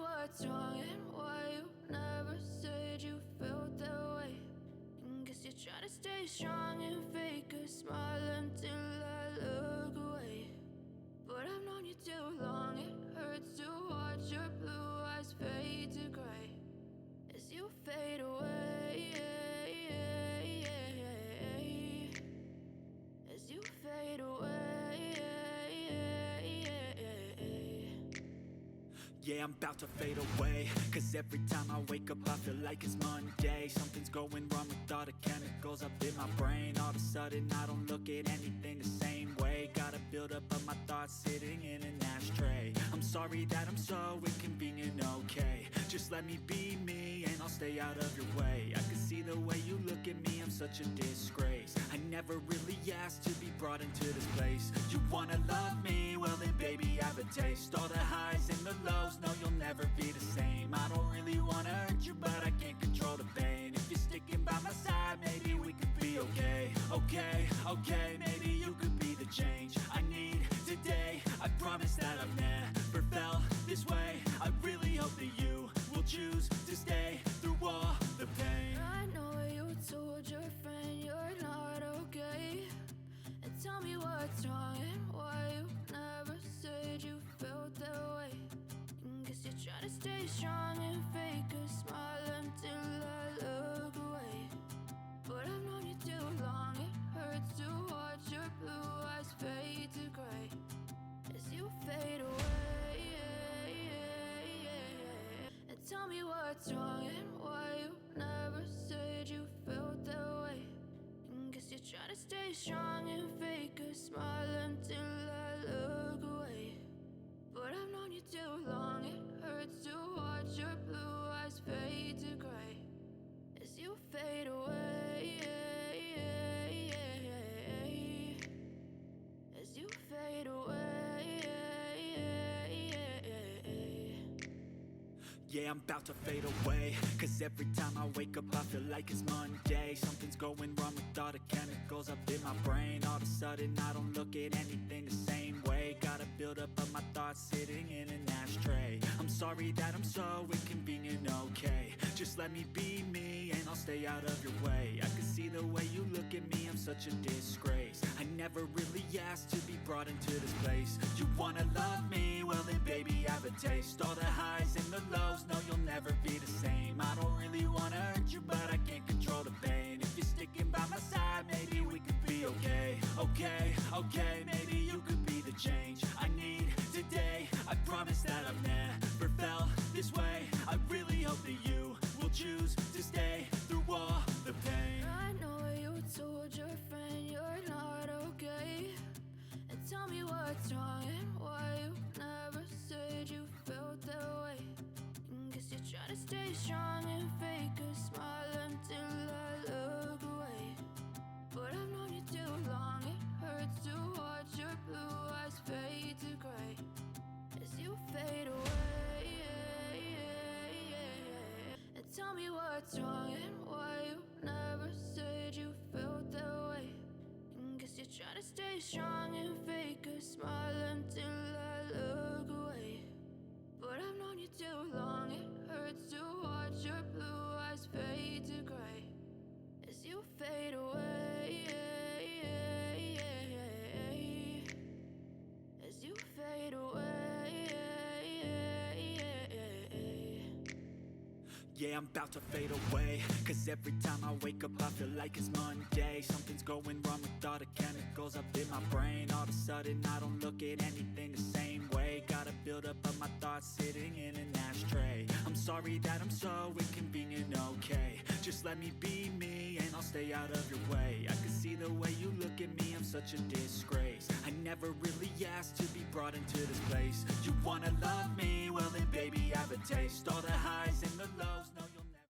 what's wrong and why you never said you felt that way. Guess you're trying to stay strong and fake a smile until I look away. But I've known you too long, it hurts to watch your blue eyes fade to gray as you fade away, as you fade away. Yeah, I'm about to fade away, cause every time I wake up I feel like it's Monday. Something's going wrong with all the chemicals up in my brain. All of a sudden I don't look at anything the same way. Got a buildup of my thoughts sitting in an ashtray. I'm sorry that I'm so inconvenient, okay. Just let me be me and I'll stay out of your way. I can see the way you look at me, I'm such a disgrace. I never really asked to be brought into this place. You wanna love me? Well then baby I have a taste. All the highs and the lows, no you'll never be the same. I don't really wanna hurt you but I can't control the pain. If you're sticking by my side maybe we could be okay. Okay, maybe you could be the change I need today. I promise that I've never felt this way. I really hope that you will choose to stay through all the pain. I know you told your friend you're not okay, and tell me what's wrong and why you never said you felt that way. Guess you're trying to stay strong and fake a smile until I look away. But I've known you too long, it hurts to watch your blue eyes fade to gray as you fade away. And tell me what's wrong and why you never said you felt that way. Guess you're trying to stay strong and fake a smile until I look away. But I've known you too long, it hurts to watch your blue eyes fade to gray as you fade away, as you fade away. Yeah, I'm about to fade away, cause every time I wake up I feel like it's Monday. Something's going wrong with all the chemicals up in my brain. All of a sudden I don't look at anything the same way. Got a buildup of my thoughts sitting in an ashtray. I'm sorry that I'm so inconvenient, okay. Just let me be me and I'll stay out of your way. I can see the way you look at me, I'm such a disgrace. I never really asked to be brought into this place. You wanna love me? Well then baby I have a taste. All the highs and the lows, no you'll never be the same. I don't really wanna hurt you but I can't control the pain. If you're sticking by my side maybe we could be okay. Okay, maybe you could be the change I need today. I promise that I've never felt this way. I really hope that you will choose to stay through all the pain. I know you told your friend you're not okay, and tell me what's wrong and why you never said you felt that way. Guess you're trying to stay strong and fake a smile until I look away. But I've known you too long, it hurts to watch your blue eyes fade to gray as you fade away. And tell me what's wrong and why you never said you felt that way. Guess you're trying to stay strong and fake a smile until I look away. But I've known you too long, it hurts to watch your blue eyes fade to gray as you fade away, as you fade away. Yeah, I'm about to fade away, cause every time I wake up I feel like it's Monday. Something's going wrong with all the chemicals up in my brain. All of a sudden I don't look at anything the same way. Got a buildup of my thoughts sitting in an ashtray. I'm sorry that I'm so inconvenient, okay. Just let me be me and I'll stay out of your way. I can see the way you look at me, I'm such a disgrace. I never really asked to be brought into this place. You wanna love me? Well then baby I have a taste. All the highs and the lows, no